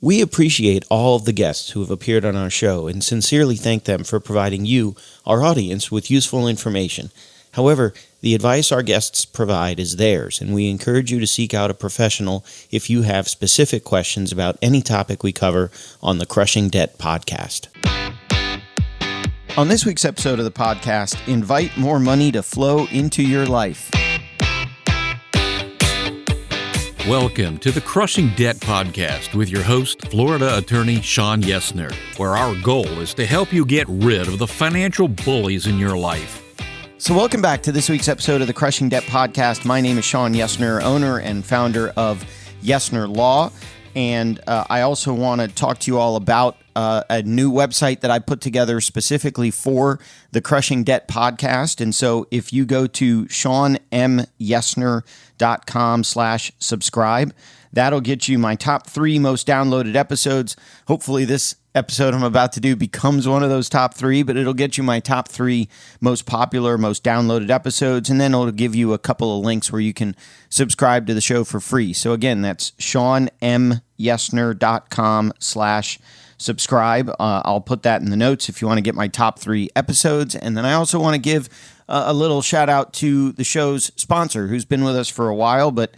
We appreciate all of the guests who have appeared on our show and sincerely thank them for providing you, our audience, with useful information. However, the advice our guests provide is theirs, and we encourage you to seek out a professional if you have specific questions about any topic we cover on the Crushing Debt podcast. On this week's episode of the podcast, invite more money to flow into your life. Welcome to the Crushing Debt Podcast with your host, Florida attorney Shawn Yesner, where our goal is to help you get rid of the financial bullies in your life. So welcome back to this week's episode of the Crushing Debt Podcast. My name is Shawn Yesner, owner and founder of Yesner Law. And I also want to talk to you all about a new website that I put together specifically for the Crushing Debt Podcast. And so if you go to ShawnMYesner.com/subscribe, that'll get you my top 3 most downloaded episodes. Hopefully this episode I'm about to do becomes one of those top 3, but it'll get you my top 3 most popular, most downloaded episodes, and then it'll give you a couple of links where you can subscribe to the show for free. So again, that's ShawnMYesner.com/subscribe. I'll put that in the notes if you want to get my top 3 episodes. And then I also want to give a little shout out to the show's sponsor, who's been with us for a while, but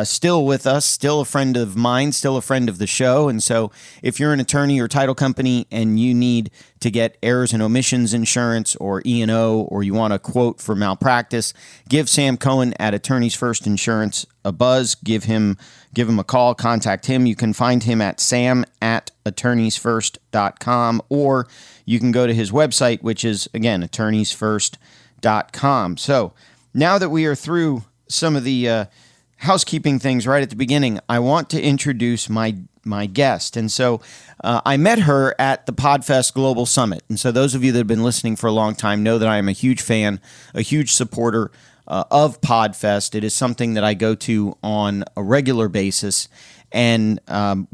still with us, still a friend of mine, still a friend of the show. And so if you're an attorney or title company and you need to get errors and omissions insurance or E&O, or you want a quote for malpractice, give Sam Cohen at Attorneys First Insurance a buzz. Give him a call, contact him. You can find him at sam@attorneysfirst.com, or you can go to his website, which is, again, attorneysfirst.com. So now that we are through some of the housekeeping things right at the beginning, I want to introduce my guest. And so I met her at the PodFest Global Summit. And so those of you that have been listening for a long time know that I am a huge fan, a huge supporter of PodFest. It is something that I go to on a regular basis. And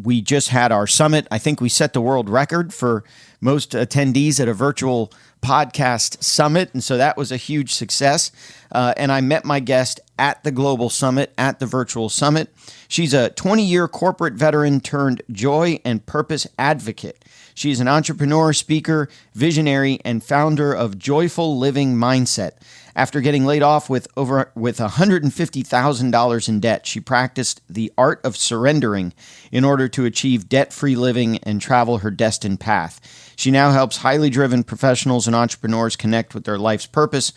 we just had our summit. I think we set the world record for most attendees at a virtual podcast summit. And so that was a huge success. And I met my guest at the Global Summit, at the virtual summit. She's a 20-year corporate veteran turned joy and purpose advocate. She's an entrepreneur, speaker, visionary, and founder of Joyful Living Mindset. After getting laid off with $150,000 in debt, she practiced the art of surrendering in order to achieve debt-free living and travel her destined path. She now helps highly driven professionals and entrepreneurs connect with their life's purpose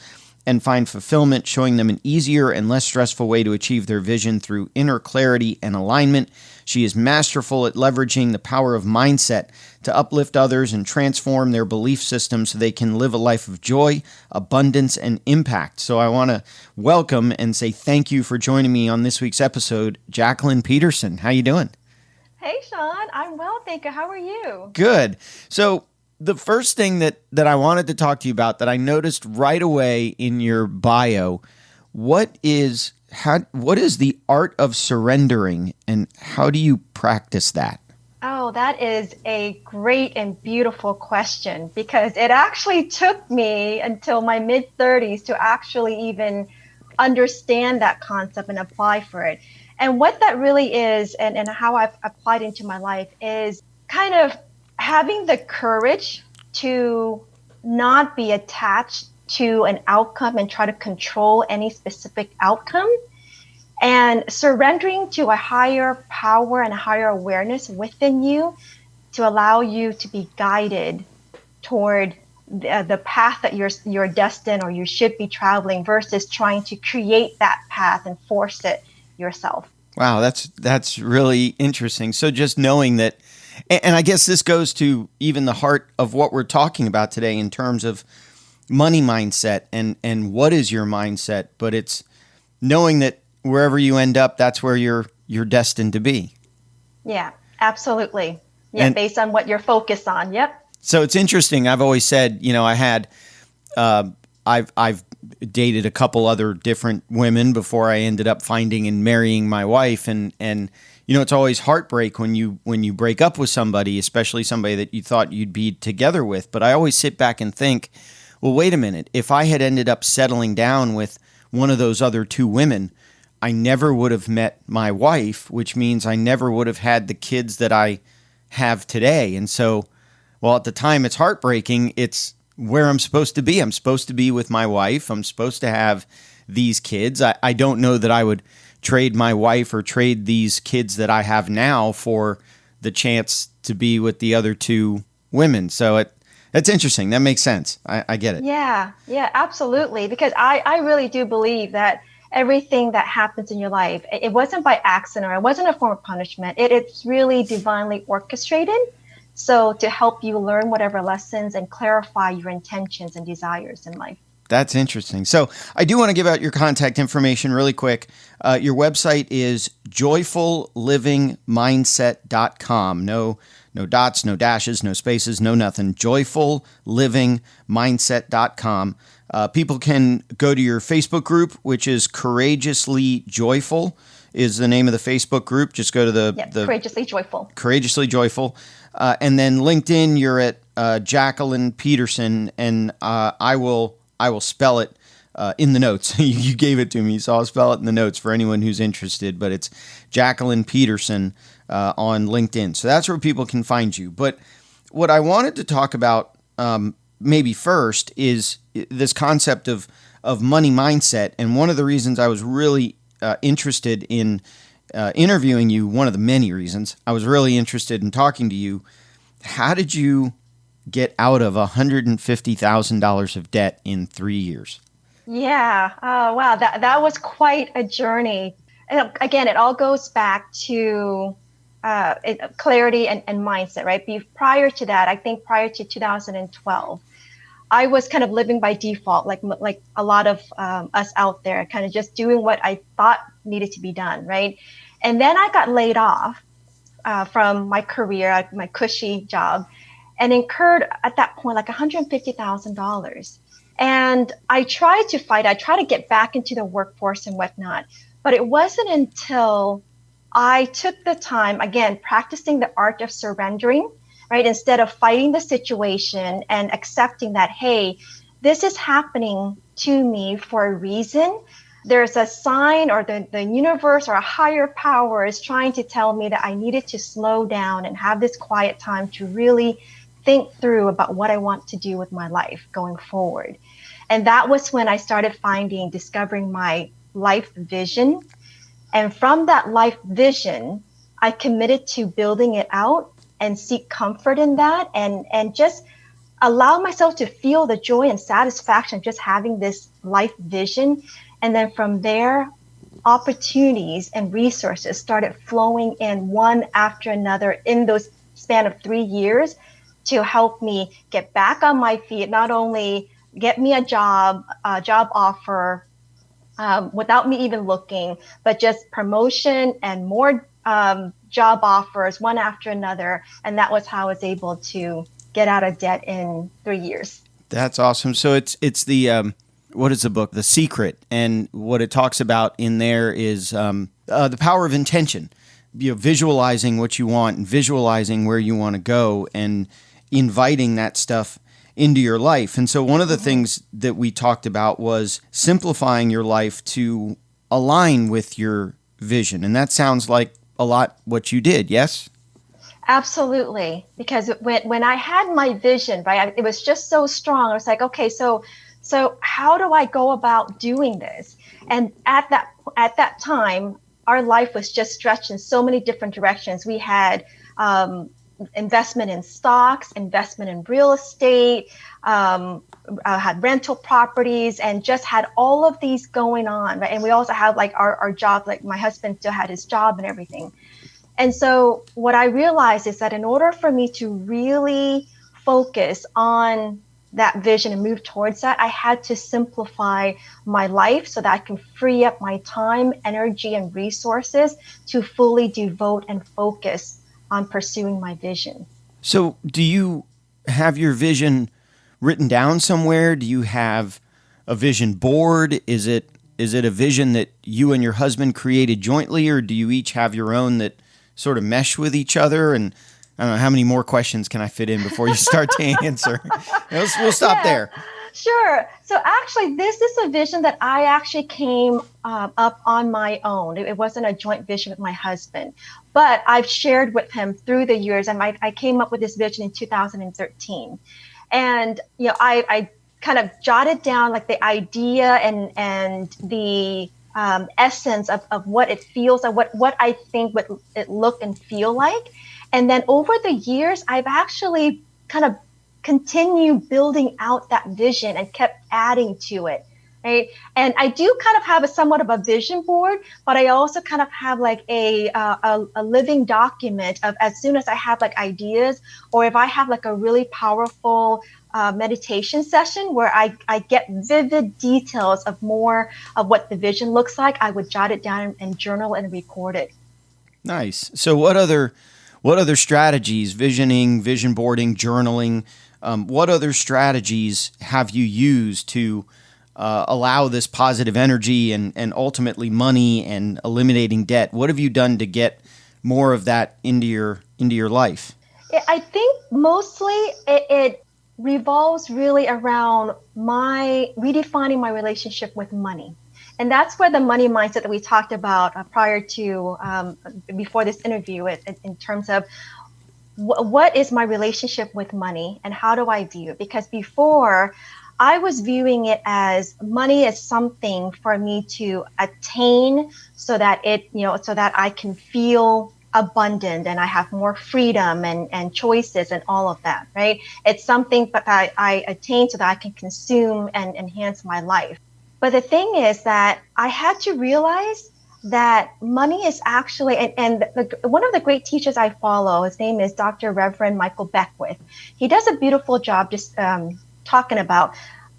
and find fulfillment, showing them an easier and less stressful way to achieve their vision through inner clarity and alignment. She is masterful at leveraging the power of mindset to uplift others and transform their belief system so they can live a life of joy, abundance, and impact. So I want to welcome and say thank you for joining me on this week's episode, Jacquelynn Peterson. How you doing? Hey, Shawn. I'm well, thank you. How are you? Good. So the first thing that I wanted to talk to you about that I noticed right away in your bio, what is the art of surrendering and how do you practice that? Oh, that is a great and beautiful question, because it actually took me until my mid-30s to actually even understand that concept and apply for it. And what that really is, and how I've applied into my life, is kind of having the courage to not be attached to an outcome and try to control any specific outcome, and surrendering to a higher power and a higher awareness within you to allow you to be guided toward the path that you're destined or you should be traveling, versus trying to create that path and force it yourself. Wow, that's really interesting. So just knowing that, and I guess this goes to even the heart of what we're talking about today in terms of money mindset and what is your mindset, but it's knowing that wherever you end up, that's where you're destined to be. Yeah, absolutely. Yeah, and based on what you're focused on. Yep. So it's interesting. I've always said, I've dated a couple other different women before I ended up finding and marrying my wife, and it's always heartbreak when you break up with somebody, especially somebody that you thought you'd be together with. But I always sit back and think, well, wait a minute. If I had ended up settling down with one of those other 2 women, I never would have met my wife, which means I never would have had the kids that I have today. And so, well, at the time it's heartbreaking. It's where I'm supposed to be. I'm supposed to be with my wife. I'm supposed to have these kids. I don't know that I would trade my wife or trade these kids that I have now for the chance to be with the other two women. So that's interesting. That makes sense. I get it. Yeah, absolutely. Because I really do believe that everything that happens in your life, it wasn't by accident, or it wasn't a form of punishment. It's really divinely orchestrated. So to help you learn whatever lessons and clarify your intentions and desires in life. That's interesting. So I do want to give out your contact information really quick. Your website is joyfullivingmindset.com. No dots, no dashes, no spaces, no nothing. joyfullivingmindset.com. People can go to your Facebook group, which is Courageously Joyful is the name of the Facebook group. Just go to the Courageously Joyful. Courageously Joyful. And then LinkedIn, you're at Jacquelynn Peterson, and I will spell it in the notes. You gave it to me, so I'll spell it in the notes for anyone who's interested. But it's Jacquelynn Peterson on LinkedIn. So that's where people can find you. But what I wanted to talk about maybe first is this concept of money mindset. And one of the reasons I was really interested in interviewing you, one of the many reasons I was really interested in talking to you, how did you get out of $150,000 of debt in 3 years? Yeah. Oh, wow. That was quite a journey. And again, it all goes back to clarity and mindset, right? Prior to that, I think prior to 2012, I was kind of living by default, like a lot of us out there, kind of just doing what I thought needed to be done, right? And then I got laid off from my career, my cushy job, and incurred at that point like $150,000. And I tried to fight. I tried to get back into the workforce and whatnot. But it wasn't until I took the time, again, practicing the art of surrendering, right? Instead of fighting the situation and accepting that, hey, this is happening to me for a reason. There's a sign, or the universe or a higher power is trying to tell me that I needed to slow down and have this quiet time to really think through about what I want to do with my life going forward. And that was when I started discovering my life vision. And from that life vision, I committed to building it out and seek comfort in that, and just allow myself to feel the joy and satisfaction of just having this life vision. And then from there, opportunities and resources started flowing in one after another in those span of 3 years to help me get back on my feet, not only get me a job offer without me even looking, but just promotion and more job offers one after another. And that was how I was able to get out of debt in 3 years. That's awesome. So it's the, what is the book? The Secret. And what it talks about in there is the power of intention, visualizing what you want and visualizing where you want to go and inviting that stuff into your life. And so one of the things that we talked about was simplifying your life to align with your vision. And that sounds like a lot what you did, yes? Absolutely. Because when I had my vision, right, it was just so strong. I was like, okay, so how do I go about doing this? And at that time, our life was just stretched in so many different directions. We had investment in stocks, investment in real estate, had rental properties, and just had all of these going on, right? And we also have like our job, like my husband still had his job and everything. And so what I realized is that in order for me to really focus on that vision and move towards that, I had to simplify my life so that I can free up my time, energy, and resources to fully devote and focus on pursuing my vision. So do you have your vision written down somewhere? Do you have a vision board? Is it a vision that you and your husband created jointly, or do you each have your own that sort of mesh with each other? And I don't know, how many more questions can I fit in before you start to answer? We'll stop there. Sure. So actually, this is a vision that I actually came up on my own. It wasn't a joint vision with my husband, but I've shared with him through the years. And I came up with this vision in 2013. And, I kind of jotted down like the idea and the essence of what it feels and what I think would it look and feel like. And then over the years, I've actually kind of continued building out that vision and kept adding to it. Right. And I do kind of have a somewhat of a vision board, but I also kind of have like a living document of as soon as I have like ideas, or if I have like a really powerful meditation session where I get vivid details of more of what the vision looks like, I would jot it down and journal and record it. Nice. So what other strategies, visioning, vision boarding, journaling, what other strategies have you used to allow this positive energy and ultimately money and eliminating debt? What have you done to get more of that into your life? I think mostly it revolves really around redefining my relationship with money. And that's where the money mindset that we talked about prior to, before this interview, in terms of what is my relationship with money and how do I view it? Because before, I was viewing it as money as something for me to attain so that I can feel abundant and I have more freedom and choices and all of that, right? It's something that I attain so that I can consume and enhance my life. But the thing is that I had to realize that money is actually, one of the great teachers I follow, his name is Dr. Reverend Michael Beckwith. He does a beautiful job just talking about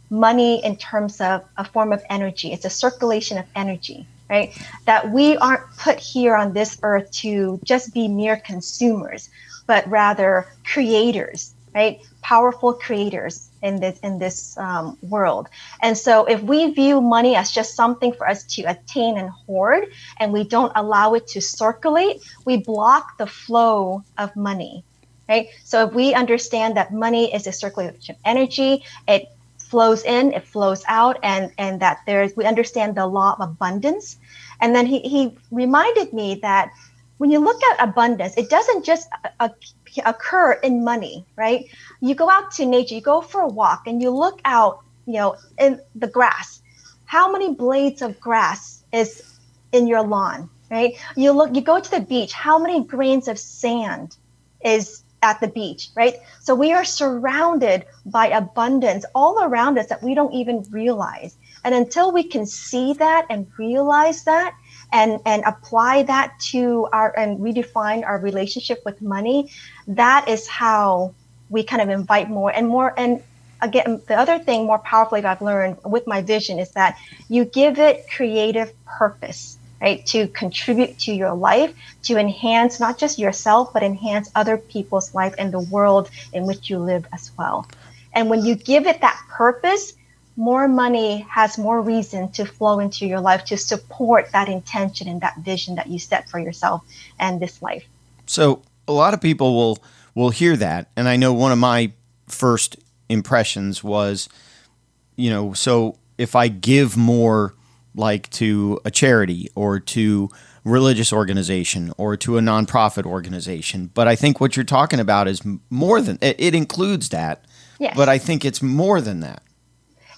money in terms of a form of energy. It's a circulation of energy, right? That we aren't put here on this earth to just be mere consumers, but rather creators, right? Powerful creators in this world. And so if we view money as just something for us to attain and hoard, and we don't allow it to circulate, we block the flow of money, right? So if we understand that money is a circulation of energy, it flows in, it flows out, and that we understand the law of abundance. And then he reminded me that when you look at abundance, it doesn't just occur in money, right? You go out to nature, you go for a walk, and you look out, in the grass. How many blades of grass is in your lawn, right? You go to the beach. How many grains of sand is at the beach, right? So we are surrounded by abundance all around us that we don't even realize. And until we can see that and realize that, and apply that and redefine our relationship with money, that is how we kind of invite more. And again, the other thing more powerfully that I've learned with my vision is that you give it creative purpose, right? To contribute to your life, to enhance not just yourself, but enhance other people's life and the world in which you live as well. And when you give it that purpose, more money has more reason to flow into your life to support that intention and that vision that you set for yourself and this life. So a lot of people will hear that. And I know one of my first impressions was, so if I give more like to a charity or to religious organization or to a nonprofit organization. But I think what you're talking about is more than, it includes that. Yes. But I think it's more than that.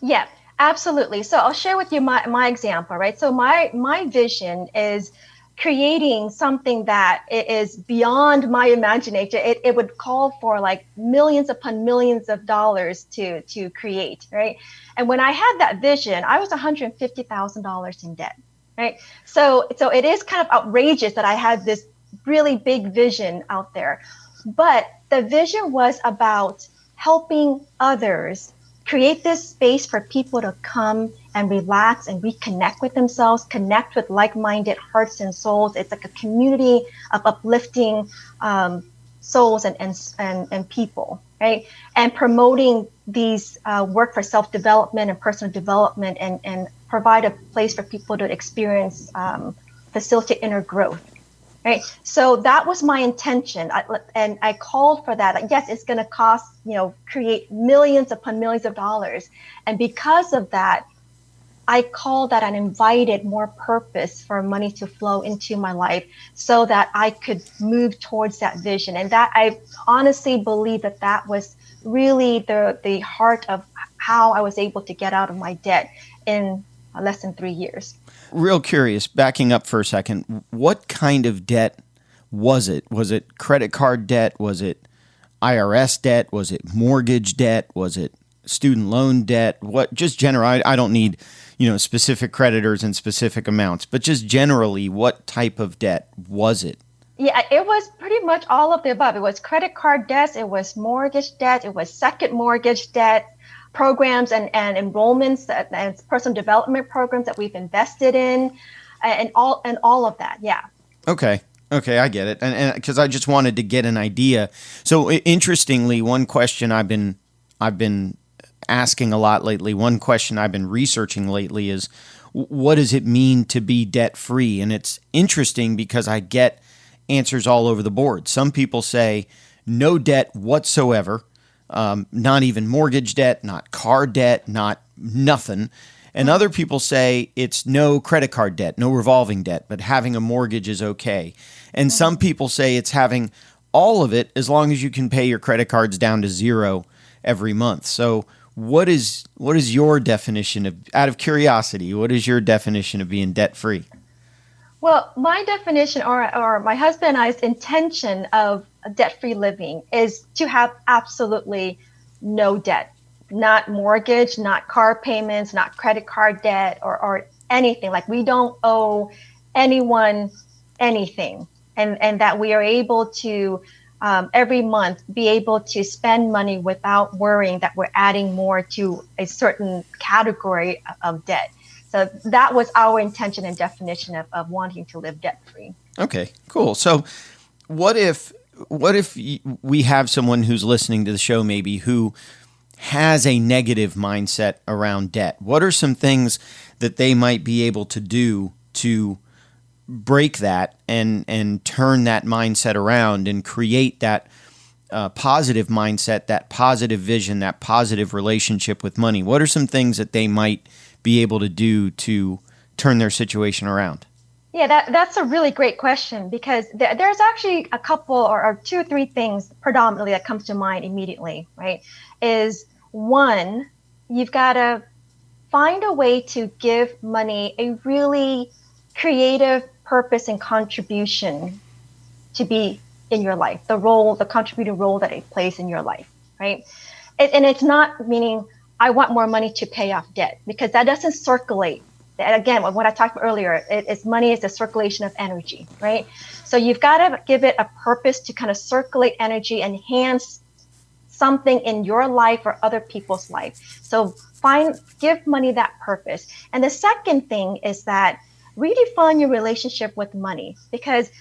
Yeah, absolutely. So I'll share with you my example, right? So my vision is creating something that is beyond my imagination. It would call for like millions upon millions of dollars to create, right? And when I had that vision, I was $150,000 in debt, right? So it is kind of outrageous that I had this really big vision out there. But the vision was about helping others create this space for people to come and relax and reconnect with themselves, connect with like-minded hearts and souls. It's like a community of uplifting souls and people, right? And promoting these work for self-development and personal development and provide a place for people to experience, facilitate inner growth. Right. So that was my intention. And I called for that. Like, yes, it's going to cost, create millions upon millions of dollars. And because of that, I called that and invited more purpose for money to flow into my life so that I could move towards that vision. And that I honestly believe that was really the heart of how I was able to get out of my debt in less than 3 years. Real curious, backing up for a second, what kind of debt was it? Was it credit card debt? Was it IRS debt? Was it mortgage debt? Was it student loan debt? What, just general, I don't need, specific creditors and specific amounts, but just generally, what type of debt was it? Yeah, it was pretty much all of the above. It was credit card debts, it was mortgage debt, it was second mortgage debt, programs and enrollments and personal development programs that we've invested in, and all of that. Yeah. Okay, I get it, and because I just wanted to get an idea. So interestingly, one question I've been asking a lot lately, one question I've been researching lately is, what does it mean to be debt free? And it's interesting because I get answers all over the board. Some people say no debt whatsoever. Not even mortgage debt, not car debt, not nothing. And other people say it's no credit card debt, no revolving debt, but having a mortgage is okay. And some people say it's having all of it as long as you can pay your credit cards down to zero every month. So what is your definition of, out of curiosity, what is your definition of being debt free? Well, my definition or my husband and I's intention of debt-free living is to have absolutely no debt, not mortgage, not car payments, not credit card debt or anything. Like, we don't owe anyone anything, and that we are able to every month be able to spend money without worrying that we're adding more to a certain category of debt. So that was our intention and definition of wanting to live debt-free. Okay, cool. So what if we have someone who's listening to the show maybe who has a negative mindset around debt? What are some things that they might be able to do to break that and turn that mindset around and create that positive mindset, that positive vision, that positive relationship with money? What are some things that they might be able to do to turn their situation around? Yeah, that's a really great question, because there's actually a couple or two or three things predominantly that comes to mind immediately, right? Is one, you've got to find a way to give money a really creative purpose and contribution to be in your life, the contributing role that it plays in your life, right? And it's not meaning I want more money to pay off debt, because that doesn't circulate. And again, what I talked about earlier, money is the circulation of energy, right? So you've got to give it a purpose to kind of circulate energy, enhance something in your life or other people's life. So give money that purpose. And the second thing is that redefine your relationship with money, because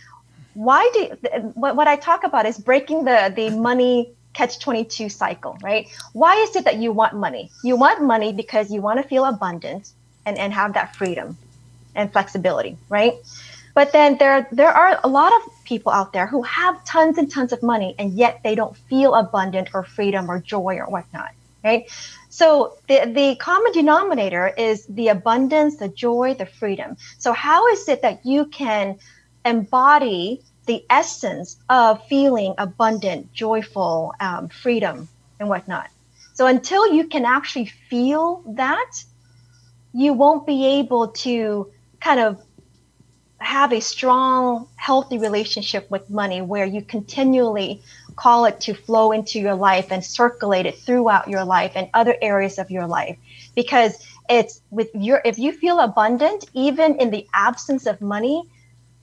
what I talk about is breaking the money catch-22 cycle, right? Why is it that you want money? You want money because you want to feel abundant and have that freedom and flexibility, right? But then there are a lot of people out there who have tons and tons of money, and yet they don't feel abundant or freedom or joy or whatnot, right? So the common denominator is the abundance, the joy, the freedom. So how is it that you can embody the essence of feeling abundant, joyful, freedom, and whatnot? So until you can actually feel that, you won't be able to kind of have a strong, healthy relationship with money where you continually call it to flow into your life and circulate it throughout your life and other areas of your life. Because if you feel abundant, even in the absence of money,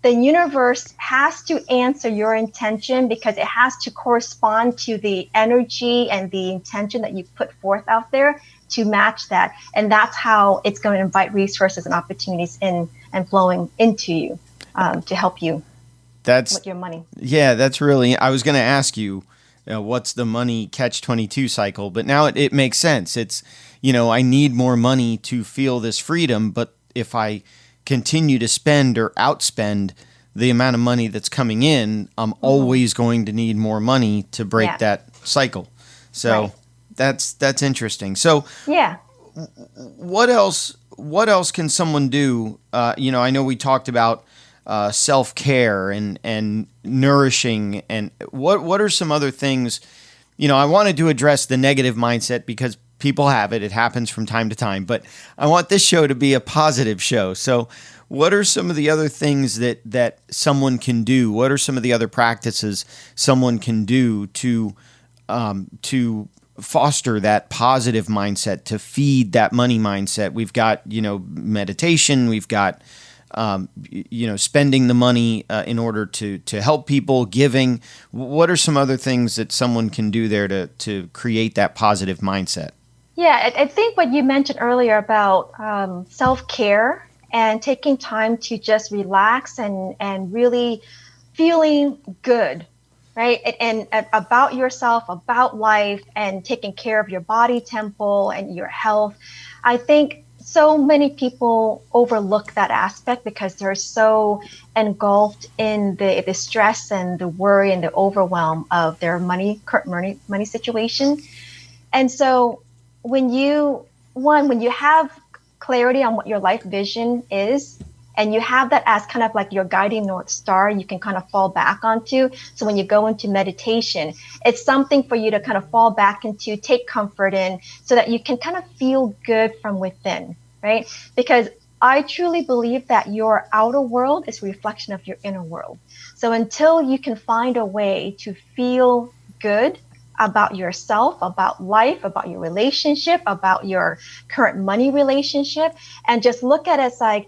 the universe has to answer your intention, because it has to correspond to the energy and the intention that you put forth out there to match that. And that's how it's going to invite resources and opportunities in and flowing into you to help you with your money. Yeah, that's really, I was going to ask you, what's the money catch-22 cycle? But now it makes sense. It's, I need more money to feel this freedom, but if I continue to spend or outspend, the amount of money that's coming in, I'm always going to need more money to break that cycle. So that's interesting. So what else can someone do? I know we talked about self-care and nourishing, and what are some other things? I wanted to address the negative mindset because people have it. It happens from time to time, but I want this show to be a positive show. So what are some of the other things that someone can do? What are some of the other practices someone can do to foster that positive mindset, to feed that money mindset? We've got, meditation, we've got, spending the money in order to help people, giving. What are some other things that someone can do there to create that positive mindset? Yeah, I think what you mentioned earlier about self-care and taking time to just relax and really feeling good, right? And about yourself, about life, and taking care of your body temple and your health. I think so many people overlook that aspect because they're so engulfed in the stress and the worry and the overwhelm of their current money situation. And so when you have clarity on what your life vision is, and you have that as kind of like your guiding North Star, you can kind of fall back onto. So when you go into meditation, it's something for you to kind of fall back into, take comfort in, so that you can kind of feel good from within, right? Because I truly believe that your outer world is a reflection of your inner world. So until you can find a way to feel good about yourself, about life, about your relationship, about your current money relationship, and just look at it as like,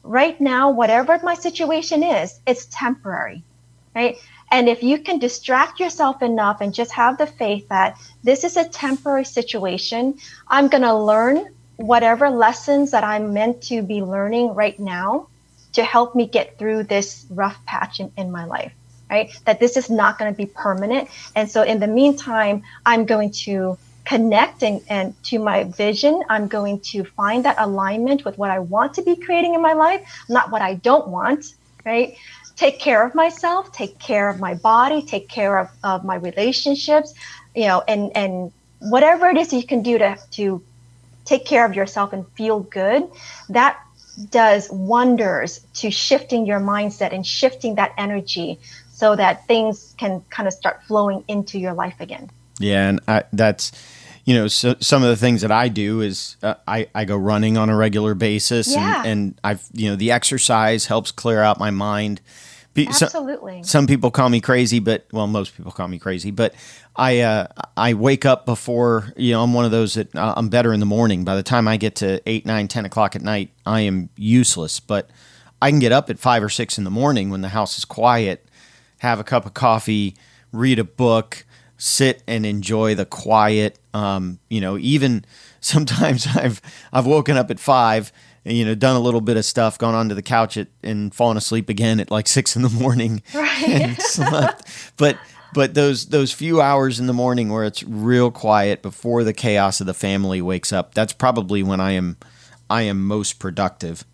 right now, whatever my situation is, it's temporary, right? And if you can distract yourself enough and just have the faith that this is a temporary situation, I'm going to learn whatever lessons that I'm meant to be learning right now to help me get through this rough patch in my life, right? That this is not going to be permanent. And so in the meantime, I'm going to connect and to my vision. I'm going to find that alignment with what I want to be creating in my life, not what I don't want, right? Take care of myself, take care of my body, take care of my relationships, and whatever it is you can do to take care of yourself and feel good, that does wonders to shifting your mindset and shifting that energy so that things can kind of start flowing into your life again. Yeah, and that's, so some of the things that I do is I go running on a regular basis, and I've, the exercise helps clear out my mind. Absolutely. Some people call me crazy, most people call me crazy, but I wake up before, I'm one of those that I'm better in the morning. By the time I get to 8, 9, 10 o'clock at night, I am useless, but I can get up at 5 or 6 in the morning when the house is quiet, have a cup of coffee, read a book, sit and enjoy the quiet. Even sometimes I've woken up at 5, done a little bit of stuff, gone onto the couch and fallen asleep again at like 6 in the morning, right. And slept. But those few hours in the morning where it's real quiet before the chaos of the family wakes up, that's probably when I am most productive.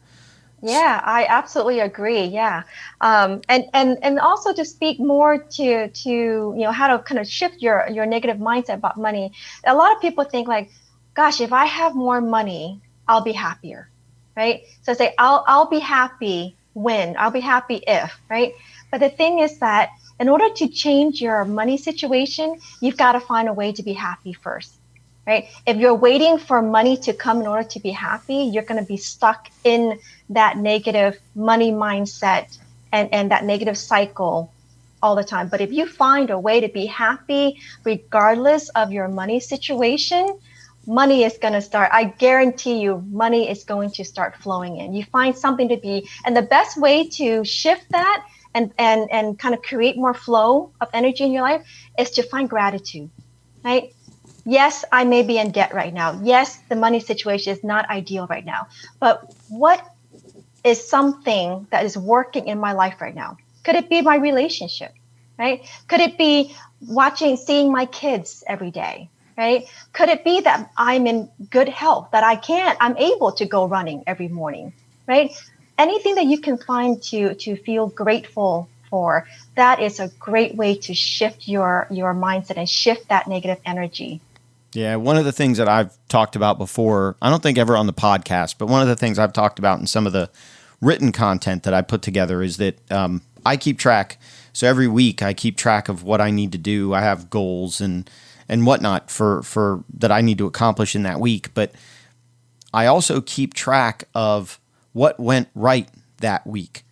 Yeah, I absolutely agree. Yeah. And also to speak more to how to kind of shift your negative mindset about money. A lot of people think like, gosh, if I have more money, I'll be happier, right? So say I'll be happy when, I'll be happy if, right? But the thing is that in order to change your money situation, you've got to find a way to be happy first. Right? If you're waiting for money to come in order to be happy, you're going to be stuck in that negative money mindset and that negative cycle all the time. But if you find a way to be happy, regardless of your money situation, money is going to start. I guarantee you, money is going to start flowing in. You find something to be, and the best way to shift that and kind of create more flow of energy in your life is to find gratitude, right? Yes, I may be in debt right now. Yes, the money situation is not ideal right now. But what is something that is working in my life right now? Could it be my relationship, right? Could it be seeing my kids every day, right? Could it be that I'm in good health, that I'm able to go running every morning, right? anything that you can find to feel grateful for, that is a great way to shift your mindset and shift that negative energy. Yeah, one of the things that I've talked about before, I don't think ever on the podcast, but one of the things I've talked about in some of the written content that I put together is that I keep track. So every week I keep track of what I need to do. I have goals and whatnot for that I need to accomplish in that week. But I also keep track of what went right that week.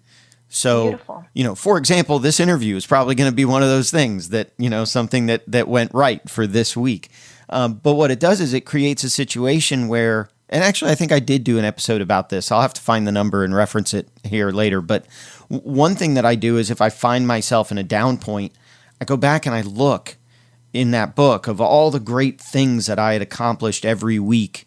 So, Beautiful. For example, this interview is probably going to be one of those things that, something that went right for this week. But what it does is it creates a situation where, and actually I think I did do an episode about this. I'll have to find the number and reference it here later. But one thing that I do is if I find myself in a down point, I go back and I look in that book of all the great things that I had accomplished every week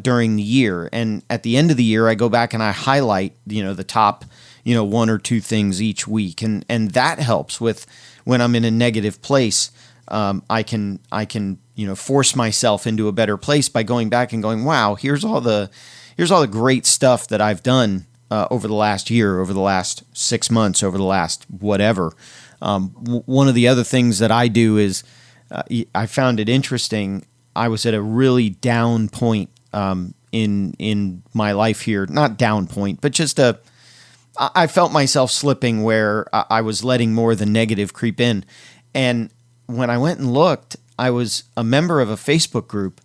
during the year. And at the end of the year, I go back and I highlight, the top, one or two things each week. And that helps with when I'm in a negative place. I can force myself into a better place by going back and going, wow, here's all the great stuff that I've done over the last year, over the last 6 months, over the last whatever. One of the other things that I do is I found it interesting. I was at a really down point in my life here, not down point, but just I felt myself slipping where I was letting more of the negative creep in. And when I went and looked, I was a member of a Facebook group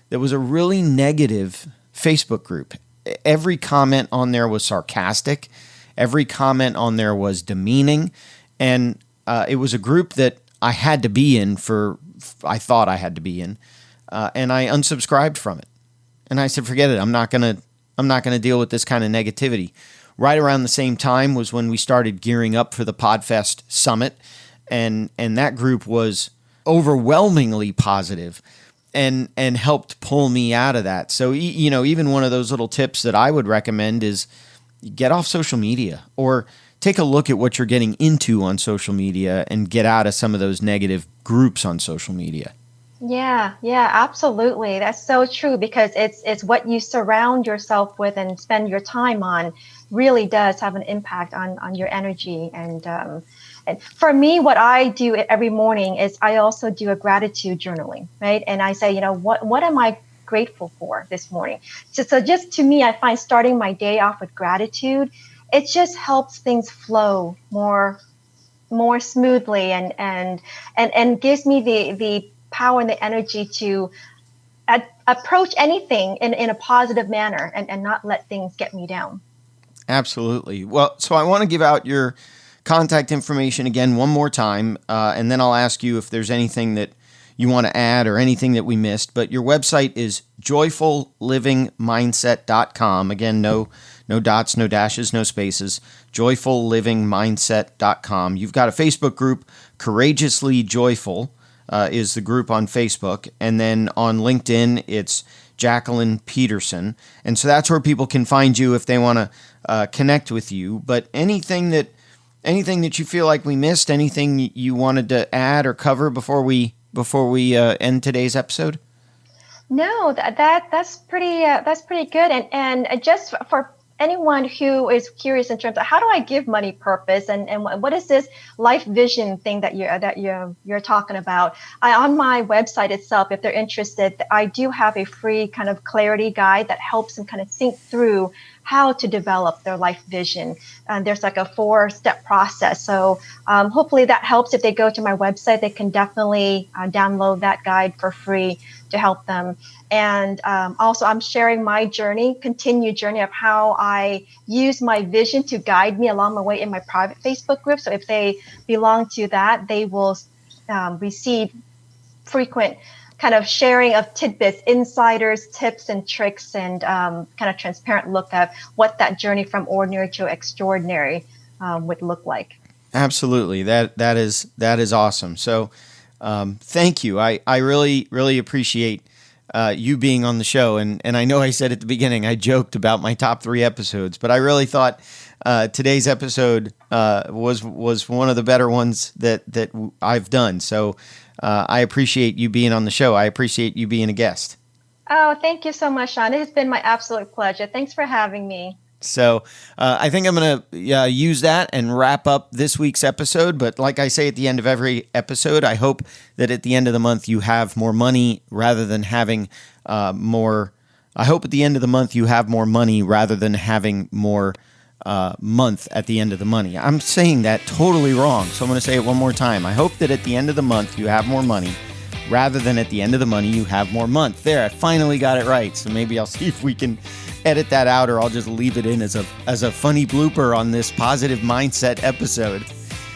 that was a really negative Facebook group. Every comment on there was sarcastic. Every comment on there was demeaning. And it was a group that I had to be in I thought I had to be in. And I unsubscribed from it. And I said, forget it. I'm not going to deal with this kind of negativity. Right around the same time was when we started gearing up for the Podfest Summit. And that group was overwhelmingly positive and helped pull me out of that. So, even one of those little tips that I would recommend is get off social media or take a look at what you're getting into on social media and get out of some of those negative groups on social media. Yeah, absolutely. That's so true because it's what you surround yourself with and spend your time on really does have an impact on your energy. And for me, what I do every morning is I also do a gratitude journaling, right? And I say, what am I grateful for this morning? So just to me, I find starting my day off with gratitude, it just helps things flow more smoothly and gives me the power and the energy to approach anything in a positive manner and not let things get me down. Absolutely. Well, so I want to give out your contact information again one more time, and then I'll ask you if there's anything that you want to add or anything that we missed. But your website is joyfullivingmindset.com. Again, no dots, no dashes, no spaces. joyfullivingmindset.com. You've got a Facebook group, Courageously Joyful is the group on Facebook. And then on LinkedIn, it's Jacquelynn Peterson. And so that's where people can find you if they want to connect with you. But anything that you feel like we missed, anything you wanted to add or cover before we end today's episode? No, that's pretty good. And just for anyone who is curious in terms of how do I give money purpose and what is this life vision thing that you're talking about? On my website itself, if they're interested, I do have a free kind of clarity guide that helps them kind of think through how to develop their life vision. And there's like a 4-step process. So hopefully that helps. If they go to my website, they can definitely download that guide for free to help them. And also I'm sharing my continued journey of how I use my vision to guide me along my way in my private Facebook group. So if they belong to that, they will receive frequent kind of sharing of tidbits, insiders, tips and tricks, and kind of transparent look at what that journey from ordinary to extraordinary would look like. Absolutely. That is awesome. So thank you. I really, really appreciate you being on the show. And I know I said at the beginning, I joked about my top 3 episodes, but I really thought today's episode was one of the better ones that I've done. So I appreciate you being on the show. I appreciate you being a guest. Oh, thank you so much, Sean. It has been my absolute pleasure. Thanks for having me. So I think I'm going to use that and wrap up this week's episode. But like I say at the end of every episode, I hope that at the end of the month you have more money rather than having more. I hope at the end of the month you have more money rather than having more month at the end of the money. I'm saying that totally wrong. So I'm going to say it one more time. I hope that at the end of the month you have more money rather than at the end of the money you have more month. There, I finally got it right. So maybe I'll see if we can edit that out, or I'll just leave it in as a funny blooper on this positive mindset episode.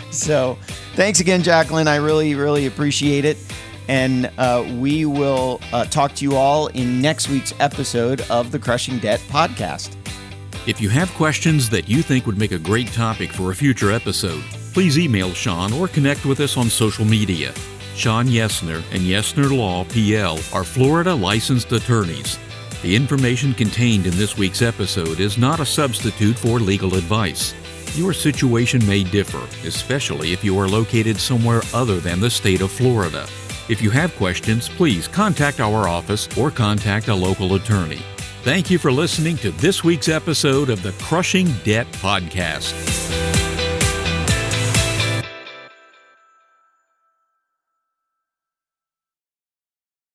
So thanks again, Jacquelynn. I really, really appreciate it. And we will talk to you all in next week's episode of the Crushing Debt podcast. If you have questions that you think would make a great topic for a future episode, please email Sean or connect with us on social media. Sean Yesner and Yesner Law, PL, are Florida licensed attorneys. The information contained in this week's episode is not a substitute for legal advice. Your situation may differ, especially if you are located somewhere other than the state of Florida. If you have questions, please contact our office or contact a local attorney. Thank you for listening to this week's episode of the Crushing Debt Podcast.